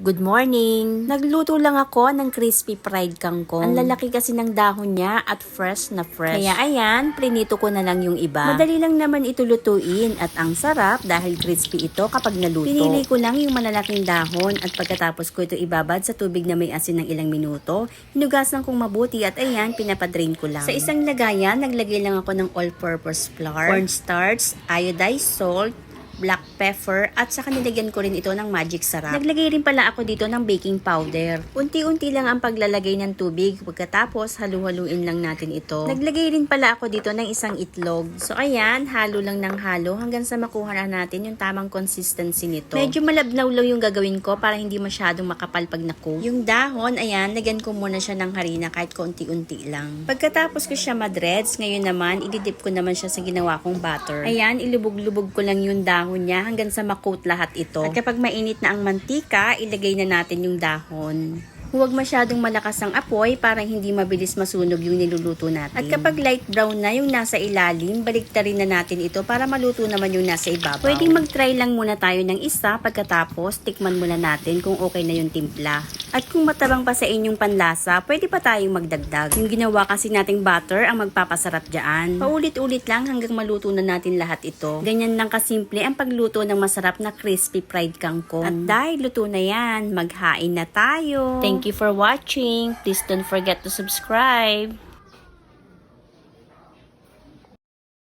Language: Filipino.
Good morning! Nagluto lang ako ng crispy fried kangkong. Ang lalaki kasi ng dahon niya at fresh na fresh. Kaya ayan, prinito ko na lang yung iba. Madali lang naman ito lutuin at ang sarap dahil crispy ito kapag naluto. Pinili ko lang yung malalaking dahon at pagkatapos ko ito ibabad sa tubig na may asin ng ilang minuto, hinugasan kong mabuti at ayan, pinapadrain ko lang. Sa isang lagayan, naglagay lang ako ng all-purpose flour, cornstarch, iodized salt, black pepper at saka nilagyan ko rin ito ng magic sarap. Naglagay rin pala ako dito ng baking powder. Unti-unti lang ang paglalagay ng tubig pagkatapos halu-haluin lang natin ito. Naglagay rin pala ako dito ng isang itlog. So ayan, halo lang ng halo hanggang sa makuha na natin yung tamang consistency nito. Medyo malabnaw yung gagawin ko para hindi masyadong makapal pag na-cook. Yung dahon, ayan, lagyan ko muna siya ng harina kahit konti-unti lang. Pagkatapos ko siya madreds, ngayon naman, ididip ko naman siya sa ginawa kong butter. Ayan, ilubog-lubog ko lang yung dahon niya hanggang sa makot lahat ito. At kapag mainit na ang mantika, ilagay na natin yung dahon. Huwag masyadong malakas ang apoy para hindi mabilis masunog yung niluluto natin. At kapag light brown na yung nasa ilalim, baliktarin na natin ito para maluto naman yung nasa ibabaw. Pwedeng mag-try lang muna tayo ng isa, pagkatapos tikman muna natin kung okay na yung timpla. At kung matabang pa sa inyong panlasa, pwede pa tayong magdagdag. Yung ginawa kasi nating butter ang magpapasarap dyan. Paulit-ulit lang hanggang maluto na natin lahat ito. Ganyan lang kasimple ang pagluto ng masarap na crispy fried kangkong. At dahil luto na yan, maghain na tayo. Thank you for watching. Please don't forget to subscribe.